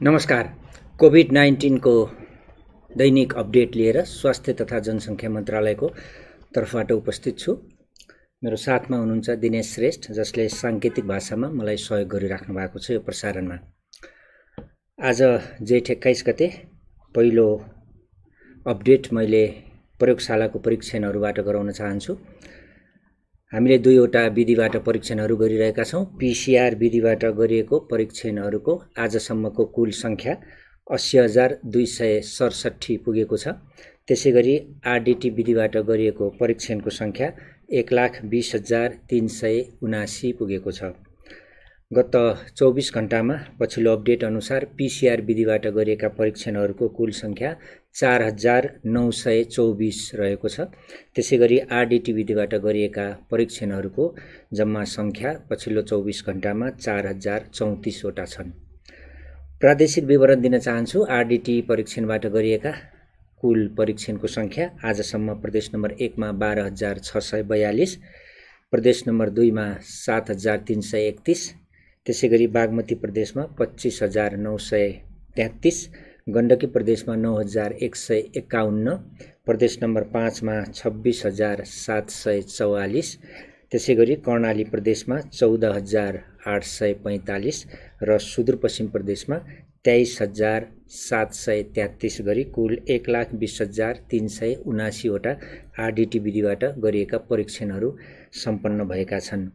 नमस्कार। कोभिड-19 को दैनिक अपडेट लिएर स्वास्थ्य तथा जनसङ्ख्या मन्त्रालयको तर्फबाट उपस्थित छु। मेरो साथमा हुनुहुन्छ दिनेश श्रेष्ठ, जसले साङ्केतिक भाषामा मलाई सहयोग गरिराख्नु भएको छ यो प्रसारणमा। आज जेठ 21 गते पहिलो अपडेट मैले प्रयोगशालाको परीक्षणहरूबाट गराउन चाहन्छु। हामीले दुईवटा विधिबाट परीक्षणहरू गरिरहेका छौँ। पीसीआर विधिबाट गरिएको परीक्षणहरूको आजसम्मको कुल सङ्ख्या 80,267 पुगेको छ। त्यसैगरी आरडीटी विधिबाट गरिएको परीक्षणको सङ्ख्या 1,20,379 पुगेको छ। गत 24 घण्टामा पछिल्लो अपडेट अनुसार पीसीआर विधिबाट गरिएका परीक्षणहरूको कुल सङ्ख्या 4,924 रहेको छ। त्यसैगरी आरडीटी विधिबाट गरिएका परीक्षणहरूको जम्मा सङ्ख्या पछिल्लो 24 घण्टामा 4,034 वटा छन्। प्रादेशिक विवरण दिन चाहन्छु। आरडीटी परीक्षणबाट गरिएका कुल परीक्षणको सङ्ख्या आजसम्म प्रदेश नम्बर 1 मा 12,642, प्रदेश नम्बर 2 मा 7,331, त्यसैगरी बागमती प्रदेशमा 25,933, गण्डकी प्रदेशमा 9,151, प्रदेश नम्बर 5 मा 26,744, त्यसैगरी कर्णाली प्रदेशमा 14,845 र सुदूरपश्चिम प्रदेशमा 23,733 गरी कुल 1,20,379 वटा आरडीटी विधिबाट गरिएका परीक्षणहरू सम्पन्न भएका छन्।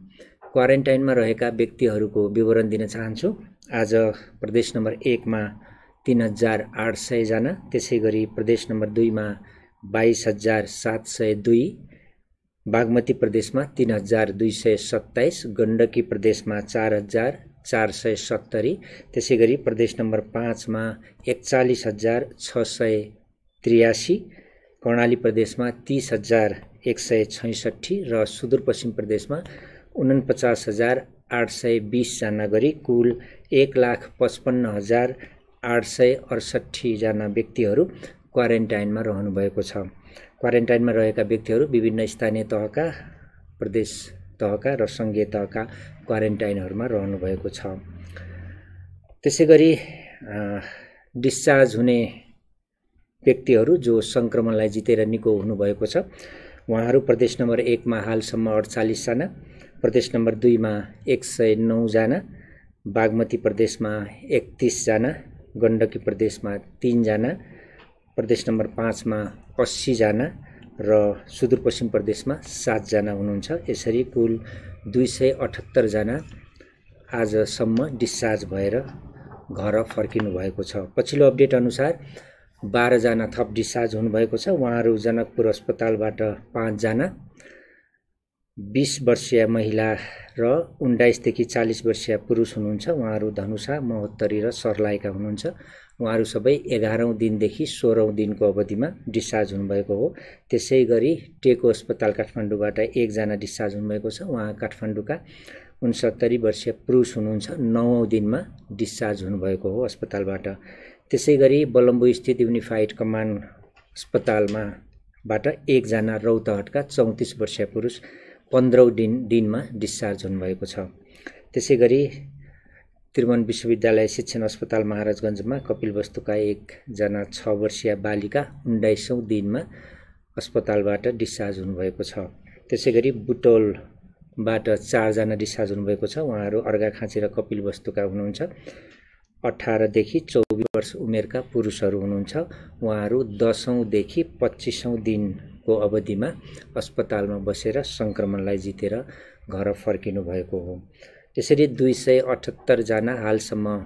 क्वारेन्टाइनमा रहेका व्यक्तिहरूको विवरण दिन चाहन्छु। आज प्रदेश नम्बर 1 मा 3,800 जना, त्यसैगरी प्रदेश नम्बर 2 मा 22,702, बागमती प्रदेशमा 3,227, गण्डकी प्रदेशमा 4,470, त्यसैगरी प्रदेश नम्बर 5 मा 41,683, कर्णाली प्रदेशमा 30,166 र सुदूरपश्चिम प्रदेशमा 49,820 जना गरी कुल 1,55,868 जना व्यक्तिहरू क्वारेन्टाइनमा रहनु भएको छ। क्वारेन्टाइनमा रहेका व्यक्तिहरू विभिन्न स्थानीय तहका, प्रदेश तहका र सङ्घीय तहका क्वारेन्टाइनहरूमा रहनु भएको छ। त्यसैगरी डिस्चार्ज हुने व्यक्तिहरू जो सङ्क्रमणलाई जितेर निको हुनुभएको छ, उहाँहरू प्रदेश नम्बर 1 मा हालसम्म 48 जना, प्रदेश नम्बर 2 मा 109 जना, बागमती प्रदेशमा 31 जना, गण्डकी प्रदेशमा 3 जना, प्रदेश नम्बर 5 मा 80 जना र सुदूरपश्चिम प्रदेशमा 7 जना हुनुहुन्छ। यसरी कुल 278 जना आजसम्म डिस्चार्ज भएर घर फर्किनु भएको छ। पछिल्लो अपडेट अनुसार 12 जना थप डिस्चार्ज हुनुभएको छ। उहाँहरू जनकपुर अस्पतालबाट 5 जना, 20 वर्षीय महिला र 19 देखि 40 वर्षीय पुरुष हुनुहुन्छ। उहाँहरू धनुषा, महोत्तरी र सर्लाहीका हुनुहुन्छ। उहाँहरू सबै 11औं दिनदेखि 16औं दिनको अवधिमा डिस्चार्ज हुनुभएको हो। त्यसैगरी टेको अस्पताल काठमाडौँबाट 1 जना डिस्चार्ज हुनुभएको छ। उहाँ काठमाडौँका 69 वर्षीय पुरुष हुनुहुन्छ। 9औं दिनमा डिस्चार्ज हुनुभएको हो अस्पतालबाट। त्यसैगरी बलम्बु स्थित युनिफाइड कमान्ड अस्पतालबाट 1 जना रौतहटका 34 वर्षीय पुरुष 15औं दिनमा डिस्चार्ज हुनुभएको छ। त्यसैगरी त्रिभुवन विश्वविद्यालय शिक्षण अस्पताल महाराजगञ्जमा कपिलवस्तुका 1 जना 6 वर्षीय बालिका 19औं दिनमा अस्पतालबाट डिस्चार्ज हुनुभएको छ। त्यसैगरी बुटोलबाट 4 जना डिस्चार्ज हुनुभएको छ। उहाँहरू अर्घाखाँची र कपिलवस्तुका हुनुहुन्छ। 18 देखि 24 वर्ष उमेरका पुरुषहरू हुनुहुन्छ। उहाँहरू 10औं देखि 25औं दिनको अवधिमा अस्पतालमा बसेर सङ्क्रमणलाई जितेर घर फर्किनु भएको हो। यसरी 278 जना हालसम्म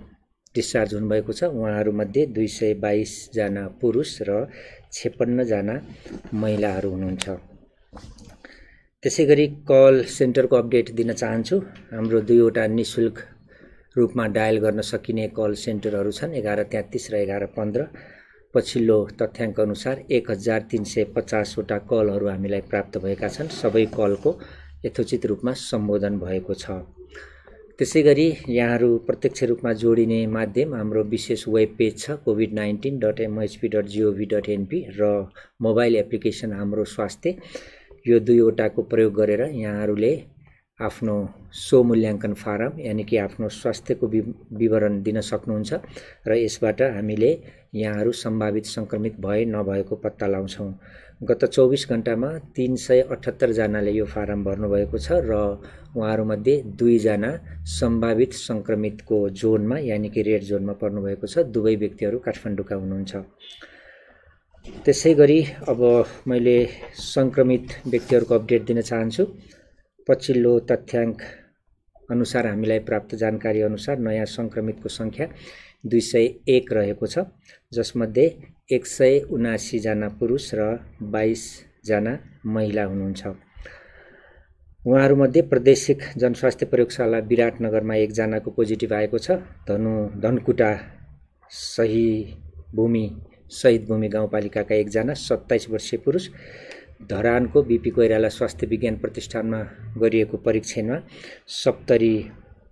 डिस्चार्ज हुनुभएको छ। उहाँहरूमध्ये 222 जना पुरुष र 56 जना महिलाहरू हुनुहुन्छ। त्यसैगरी कल सेन्टरको अपडेट दिन चाहन्छु। हाम्रो दुईवटा निःशुल्क रूपमा डायल गर्न सकिने कल सेन्टरहरू छन्, 1133 र 1115। पछिल्लो तथ्याङ्क अनुसार 1,350 वटा कलहरू हामीलाई प्राप्त भएका छन्। सबै कलको यथोचित रूपमा सम्बोधन भएको छ। त्यसैगरी यहाँहरू प्रत्यक्ष रूपमा जोडिने माध्यम हाम्रो विशेष वेब पेज छ covid19.mhp.gov.np र मोबाइल एप्लिकेसन हाम्रो स्वास्थ्य। यो दुईवटाको प्रयोग गरेर यहाँहरूले आफ्नो स्वमूल्याङ्कन फारम यानि कि आफ्नो स्वास्थ्यको विवरण दिन सक्नुहुन्छ र यसबाट हामीले यहाँहरू सम्भावित सङ्क्रमित भए नभएको पत्ता लगाउँछौँ। गत 24 घण्टामा 378 जनाले यो फारम भर्नुभएको छ र उहाँहरूमध्ये 2 जना सम्भावित सङ्क्रमितको जोनमा यानि कि रेड जोनमा पर्नुभएको छ। दुवै व्यक्तिहरू काठमाडौँका हुनुहुन्छ। त्यसैगरी अब मैले सङ्क्रमित व्यक्तिहरूको अपडेट दिन चाहन्छु। पछिल्लो तथ्याङ्क अनुसार हामीलाई प्राप्त जानकारी अनुसार नयाँ सङ्क्रमितको सङ्ख्या 201 रहेको छ, जसमध्ये 179 जना पुरुष र 22 जना महिला हुनुहुन्छ। उहाँहरूमध्ये प्रादेशिक जनस्वास्थ्य प्रयोगशाला विराटनगरमा 1 जनाको पोजिटिभ आएको छ। धनकुटा शहीद भूमि गाउँपालिकाका 1 जना 27 वर्षीय पुरुष, धरानको बीपी कोइराला स्वास्थ्य विज्ञान प्रतिष्ठानमा गरिएको परीक्षणमा सप्तरी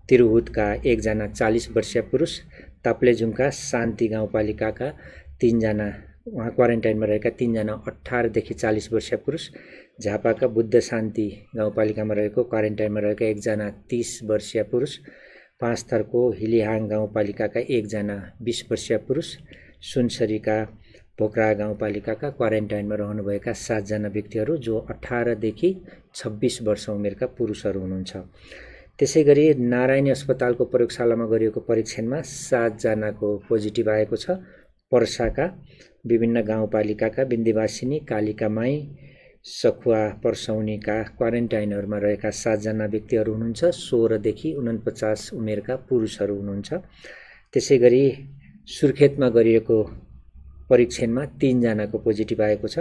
तिरहुतका 1 जना 40 वर्षीय पुरुष, ताप्लेजुङका शान्ति गाउँपालिकाका 3 जना उहाँ क्वारेन्टाइनमा रहेका 3 जना 18 देखि 40 वर्षीय पुरुष, झापाका बुद्ध शान्ति गाउँपालिकामा रहेको क्वारेन्टाइनमा रहेका 1 जना 30 वर्षीय पुरुष, पाँचथरको हिलिहाङ गाउँपालिकाका 1 जना 20 वर्षीय पुरुष, सुनसरीका पोखरा गाउँपालिकाका क्वारेन्टाइनमा रहनुभएका 7 जना व्यक्तिहरू जो 18 देखि 26 वर्ष उमेरका पुरुषहरू हुनुहुन्छ। त्यसैगरी नारायणी अस्पतालको प्रयोगशालामा गरिएको परीक्षणमा 7 जनाको पोजिटिभ आएको छ। पर्साका विभिन्न गाउँपालिकाका बिन्देवासिनी, कालिकामाई, सखुवा पर्सौनीका क्वारेन्टाइनहरूमा रहेका 7 जना व्यक्तिहरू हुनुहुन्छ। 16 देखि 49 उमेरका पुरुषहरू हुनुहुन्छ। त्यसैगरी सुर्खेतमा गरिएको परीक्षणमा 3 जनाको पोजिटिभ आएको छ।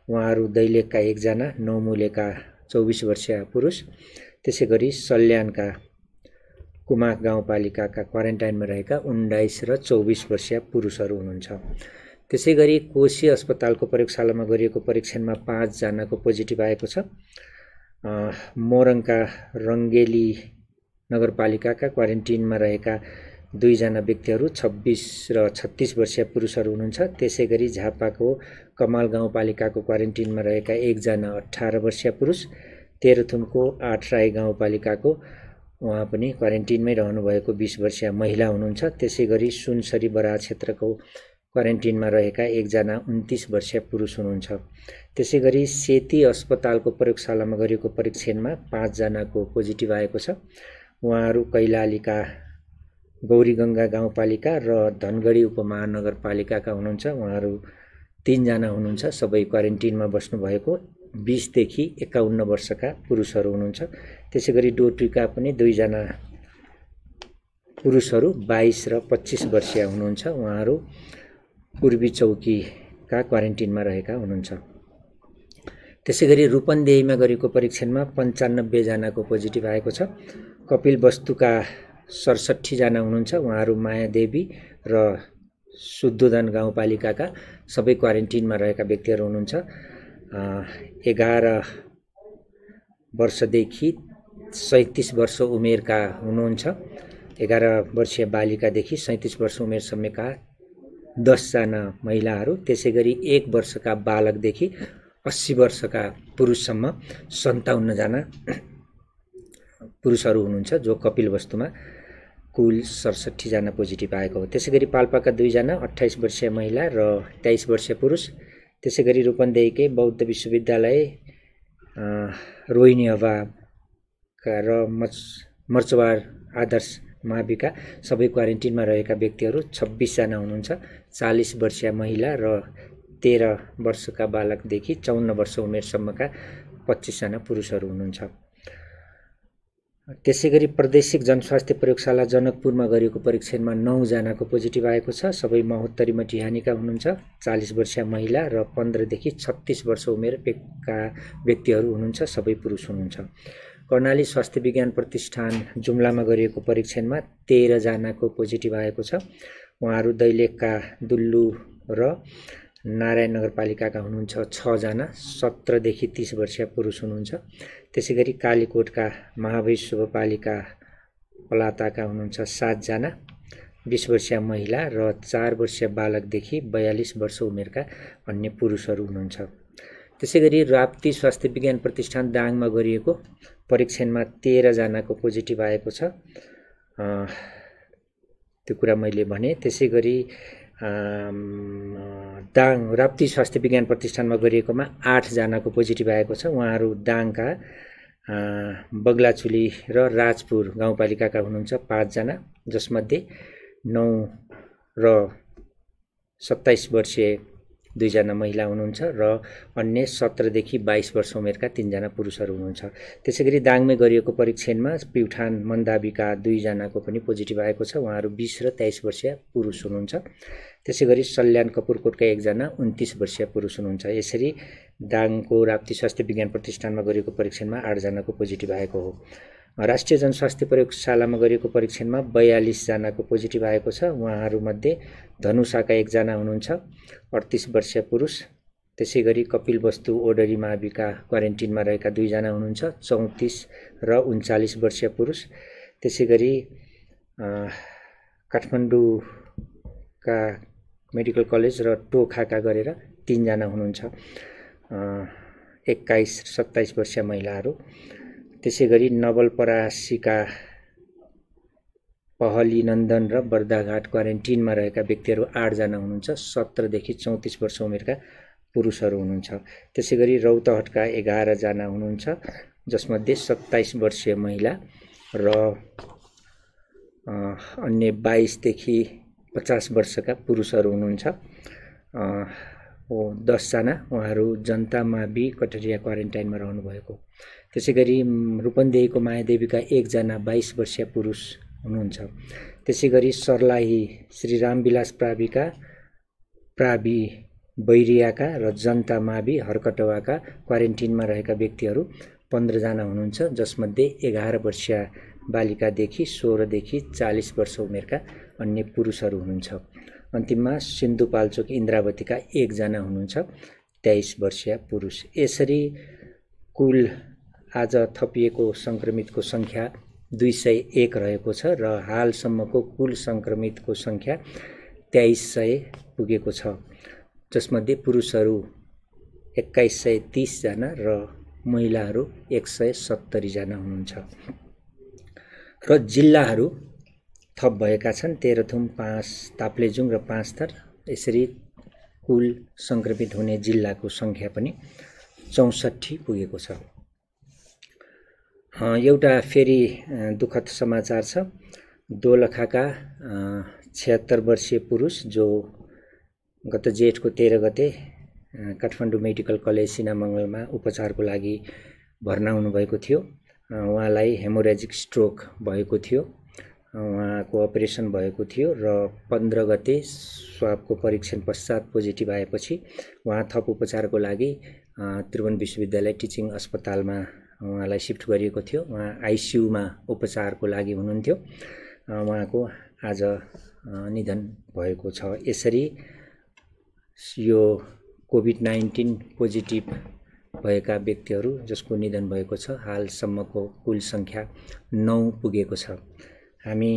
उहाँहरू दैलेखका 1 जना, नौमुलेका 24 वर्षीय पुरुष, त्यसैगरी सल्यानका कुमाक गाउँपालिकाका क्वारेन्टाइनमा रहेका 19 र 24 वर्षीय पुरुषहरू हुनुहुन्छ। त्यसैगरी कोशी अस्पतालको प्रयोगशालामा गरिएको परीक्षणमा 5 जनाको पोजिटिभ आएको छ। मोरङका रङ्गेली नगरपालिकाका क्वारेन्टिनमा रहेका 2 जना व्यक्तिहरू 26 र 36 वर्षीय पुरुषहरू हुनुहुन्छ। त्यसैगरी झापाको कमाल गाउँपालिकाको क्वारेन्टिनमा रहेका 1 जना 18 वर्षीय पुरुष, तेह्रथुमको 8 राई गाउँपालिकाको उहाँ पनि क्वारेन्टिनमै रहनुभएको 20 वर्षीय महिला हुनुहुन्छ। त्यसैगरी सुनसरी बराह क्षेत्रको क्वारेन्टिनमा रहेका 1 जना 29 वर्षीय पुरुष हुनुहुन्छ। त्यसैगरी सेती अस्पतालको प्रयोगशालामा गरिएको परीक्षणमा 5 जनाको पोजिटिभ आएको छ। उहाँहरू कैलालीका गौरीगङ्गा गाउँपालिका र धनगढी उपमहानगरपालिकाका हुनुहुन्छ। उहाँहरू 3 जना हुनुहुन्छ। सबै क्वारेन्टिनमा बस्नुभएको 20 देखि 51 वर्षका पुरुषहरू हुनुहुन्छ। त्यसैगरी डोटीका पनि 2 जना पुरुषहरू 22 र 25 वर्षीय हुनुहुन्छ। उहाँहरू पूर्वी चौकीका क्वारेन्टिनमा रहेका हुनुहुन्छ। त्यसैगरी रूपन्देहीमा गरेको परीक्षणमा 95 जनाको पोजिटिभ आएको छ। कपिलवस्तुका 67 जना हुनुहुन्छ। उहाँहरू मायादेवी र शुद्धोदन गाउँपालिकाका सबै क्वारेन्टिनमा रहेका व्यक्तिहरू हुनुहुन्छ। 11 वर्षदेखि 37 वर्ष उमेरका हुनुहुन्छ। 11 वर्षीय बालिकादेखि 37 वर्ष उमेरसम्मका 10 जना महिलाहरू, त्यसैगरी 1 वर्षका बालकदेखि 80 वर्षका पुरुषसम्म 57 जना पुरुषहरू हुनुहुन्छ, जो कपिलवस्तुमा कुल 67 जना पोजिटिभ आएको हो। त्यसैगरी पाल्पाका 2 जना 28 वर्षीय महिला र 23 वर्षीय पुरुष, त्यसैगरी रूपन्देहीकै बौद्ध विश्वविद्यालय रोहिणी हवाका र मर्चवार आदर्श माविका सबै क्वारेन्टिनमा रहेका व्यक्तिहरू 26 जना हुनुहुन्छ। 40 वर्षीय महिला र 13 वर्षका बालकदेखि 54 वर्ष उमेरसम्मका 25 जना पुरुषहरू हुनुहुन्छ। त्यसैगरी प्रादेशिक जनस्वास्थ्य प्रयोगशाला जनकपुरमा गरिएको परीक्षणमा 9 जनाको पोजिटिभ आएको छ। सबै महोत्तरी मटिहानीका हुनुहुन्छ। 40 वर्षीय महिला र 15 देखि 36 वर्ष उमेरका व्यक्तिहरू हुनुहुन्छ। सबै पुरुष हुनुहुन्छ। कर्णाली स्वास्थ्य विज्ञान प्रतिष्ठान जुम्लामा गरिएको परीक्षणमा 13 जनाको पोजिटिभ आएको छ। उहाँहरू दैलेखका दुल्लु र नारायण नगरपालिकाका हुनुहुन्छ 6 जना 17 देखि 30 वर्षीय पुरुष हुनुहुन्छ। त्यसैगरी कालीकोटका महावैश्वपालिका पलाताका हुनुहुन्छ 7 जना 20 वर्षीय महिला र 4 वर्षीय बालकदेखि 42 वर्ष उमेरका अन्य पुरुषहरू हुनुहुन्छ। त्यसैगरी राप्ती स्वास्थ्य विज्ञान प्रतिष्ठान दाङमा गरिएको परीक्षणमा 13 जनाको पोजिटिभ आएको छ, त्यो कुरा मैले भने। त्यसैगरी दाङ राप्ती स्वास्थ्य विज्ञान प्रतिष्ठानमा गरिएकोमा 8 जनाको पोजिटिभ आएको छ। उहाँहरू दाङका बगलाचुली र राजपुर गाउँपालिकाका हुनुहुन्छ 5 जना, जसमध्ये 9 र 27 वर्षीय 2 जना महिला हुनुहुन्छ र अन्य 17 देखि 22 वर्ष उमेरका 3 जना पुरुषहरू हुनुहुन्छ। त्यसैगरी दाङमै गरिएको परीक्षणमा प्युठान मन्दावीका 2 जनाको पनि पोजिटिभ आएको छ, उहाँहरू 20 र 23 वर्षीय पुरुष हुनुहुन्छ। त्यसैगरी सल्यान कपुरकोटका 1 जना 29 वर्षीय पुरुष हुनुहुन्छ। यसरी दाङको राप्ती स्वास्थ्य विज्ञान प्रतिष्ठानमा गरिएको परीक्षणमा 8 जनाको पोजिटिभ आएको हो। राष्ट्रिय जनस्वास्थ्य प्रयोगशालामा गरिएको परीक्षणमा 42 जनाको पोजिटिभ आएको छ। उहाँहरूमध्ये धनुषाका 1 जना हुनुहुन्छ 38 वर्षीय पुरुष। त्यसैगरी कपिलवस्तु ओडरी माविका क्वारेन्टिनमा रहेका 2 जना हुनुहुन्छ 34 र 39 वर्षीय पुरुष। त्यसैगरी काठमाडौँका मेडिकल कलेज र टोखाका गरेर 3 जना हुनुहुन्छ 21 र 27 वर्षीय महिलाहरू। त्यसैगरी नवलपरासीका पहली नन्दन र बर्दाघाट क्वारेन्टिनमा रहेका व्यक्तिहरू 8 जना हुनुहुन्छ 17 देखि 34 वर्ष उमेरका पुरुषहरू हुनुहुन्छ। त्यसैगरी रौतहटका 11 जना हुनुहुन्छ, जसमध्ये 27 वर्षीय महिला र अन्य 22 देखि 50 वर्षका पुरुषहरू हुनुहुन्छ 10 जना, उहाँहरू जनता मावि कटरिया क्वारेन्टाइनमा रहनुभएको। त्यसैगरी रूपन्देहीको मायादेवीका 1 जना 22 वर्षीय पुरुष हुनुहुन्छ। त्यसैगरी सर्लाही श्री रामविलास प्रावि बैरियाका र जनता मावि हरकटवाका क्वारेन्टिनमा रहेका व्यक्तिहरू 15 जना हुनुहुन्छ, जसमध्ये 11 वर्षीय बालिकादेखि 16 देखि 40 वर्ष उमेरका अन्य पुरुषहरू हुनुहुन्छ। अन्तिममा सिन्धुपाल्चोक इन्द्रावतीका 1 जना हुनुहुन्छ 23 वर्षीय पुरुष। यसरी कुल आज थपिएको संक्रमितको संख्या 201 रहेको छ र हालसम्मको कुल संक्रमितको संख्या 2300 पुगेको छ, जसमध्ये पुरुषहरू 2130 जना र महिलाहरू 170 जना हुनुहुन्छ। र जिल्लाहरू थप भएका छन्, तेह्रथुम, 5 ताप्लेजुङ र 5 थर। यसरी कुल संक्रमित हुने जिल्लाको संख्या पनि 64 पुगेको छ। एउटा फेरि दुःखद समाचार छ। दोलखाका 76 वर्षीय पुरुष जो गत जेठको 13 गते काठमाडौँ मेडिकल कलेज सिनामङ्गलमा उपचारको लागि भर्ना हुनुभएको थियो। उहाँलाई हेमोरेजिक स्ट्रोक भएको थियो, उहाँको अपरेसन भएको थियो र 15 गते स्वाबको परीक्षण पश्चात पोजिटिभ आएपछि उहाँ थप उपचारको लागि त्रिभुवन विश्वविद्यालय टिचिङ अस्पतालमा उहाँलाई सिफ्ट गरिएको थियो। उहाँ आइसियुमा उपचारको लागि हुनुहुन्थ्यो। उहाँको आज निधन भएको छ। यसरी यो कोभिड-19 पोजिटिभ भएका व्यक्तिहरू जसको निधन भएको छ, हालसम्मको कुल संख्या 9 पुगेको छ। हामी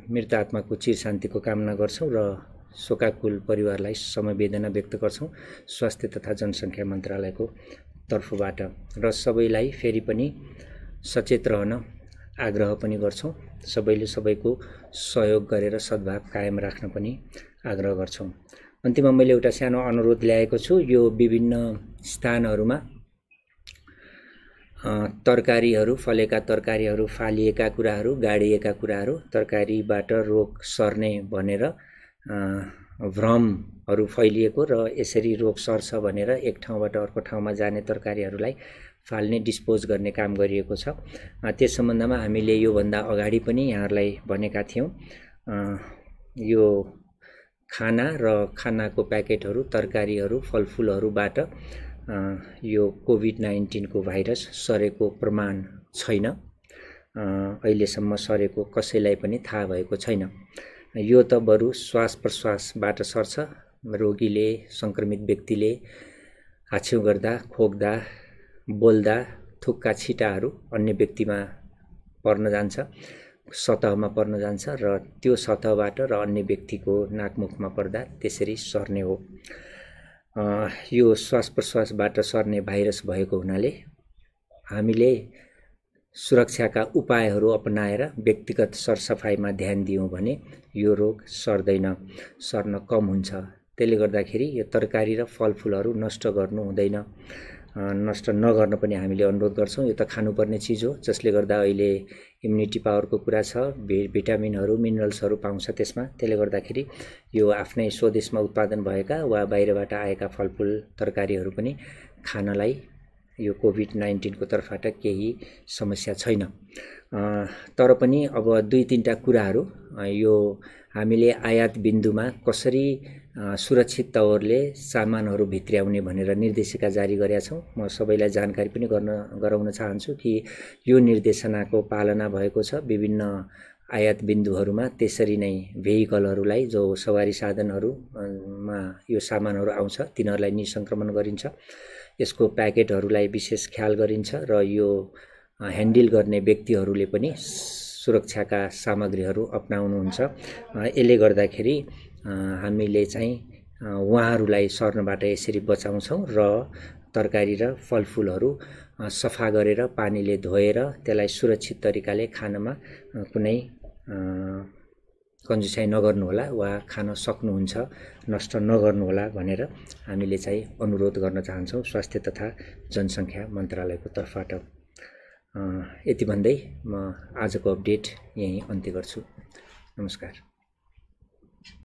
मृत आत्माको चिर शान्तिको कामना गर्छौं र शोकाकुल परिवारलाई समवेदना व्यक्त गर्छौं स्वास्थ्य तथा जनसङ्ख्या मन्त्रालयको तर्फबाट। र सबैलाई फेरि पनि सचेत रहन आग्रह पनि गर्छौं। सबैले सबैको सहयोग गरेर सद्भाव कायम राख्न पनि आग्रह गर्छौं। अन्तिममा मैले एउटा सानो अनुरोध ल्याएको छु। यो विभिन्न स्थानहरूमा तरकारीहरू, फलेका तरकारीहरू, फालिएका कुराहरू, गाडिएका कुराहरू, तरकारीबाट रोग सर्ने भनेर भ्रमहरू फैलिएको र यसरी रोग सर्छ भनेर एक ठाउँबाट अर्को ठाउँमा जाने तरकारीहरूलाई फाल्ने, डिस्पोज गर्ने काम गरिएको छ। त्यस सम्बन्धमा हामीले योभन्दा अगाडि पनि यहाँहरूलाई भनेका थियौं। यो खाना र खानाको प्याकेटहरू, तरकारीहरू, फलफुलहरूबाट यो कोभिड-19 को भाइरस सरेको प्रमाण छैन। अहिलेसम्म सरेको कसैलाई पनि थाहा भएको छैन। यो त बरु श्वास प्रश्वासबाट सर्छ। रोगीले, संक्रमित व्यक्तिले हाछ्यौं गर्दा, खोक्दा, बोल्दा थुक्का छिटाहरू अन्य व्यक्तिमा पर्न जान्छ, सतहमा पर्न जान्छ र त्यो सतहबाट र अन्य व्यक्तिको नाकमुखमा पर्दा त्यसरी सर्ने हो। यो श्वास प्रश्वासबाट सर्ने भाइरस भएको हुनाले हामीले सुरक्षाका उपायहरू अपनाएर व्यक्तिगत सरसफाइमा ध्यान दियौँ भने यो रोग सर्न कम हुन्छ। त्यसले गर्दाखेरि यो तरकारी र फलफुलहरू नष्ट गर्नु हुँदैन, नष्ट नगर्न पनि हामीले अनुरोध गर्छौँ। यो त खानुपर्ने चिज हो, जसले गर्दा अहिले इम्युनिटी पावरको कुरा छ, भिटामिनहरू मिनरल्सहरू पाउँछ त्यसमा। त्यसले गर्दाखेरि यो आफ्नै स्वदेशमा उत्पादन भएका वा बाहिरबाट आएका फलफुल तरकारीहरू पनि खानलाई यो कोभिड-19 को तर्फबाट केही समस्या छैन। तर पनि अब 2-3टा कुराहरू यो हामीले आयात बिन्दुमा कसरी सुरक्षित तवरले सामानहरू भित्र्याउने भनेर निर्देशिका जारी गरेका छौँ। म सबैलाई जानकारी पनि गराउन चाहन्छु कि यो निर्देशनाको पालना भएको छ। विभिन्न आयात बिन्दुहरूमा त्यसरी नै भेहिकलहरूलाई जो सवारी साधनहरूमा यो सामानहरू आउँछ तिनीहरूलाई निसंक्रमण गरिन्छ। यसको प्याकेटहरूलाई विशेष ख्याल गरिन्छ र यो ह्यान्डल गर्ने व्यक्तिहरूले पनि सुरक्षाका सामग्रीहरू अपनाउनुहुन्छ। यसले गर्दाखेरि हामीले चाहिँ उहाँहरूलाई सर्नबाट यसरी बचाउँछौँ र तरकारी र फलफुलहरू सफा गरेर पानीले धोएर त्यसलाई सुरक्षित तरिकाले खानमा कुनै कन्जुसाइ नगर्नुहोला वा खान सक्नुहुन्छ, नष्ट नगर्नुहोला भनेर हामीले चाहिँ अनुरोध गर्न चाहन्छौँ स्वास्थ्य तथा जनसङ्ख्या मन्त्रालयको तर्फबाट। यति भन्दै म आजको अपडेट यहीँ अन्त्य गर्छु। नमस्कार।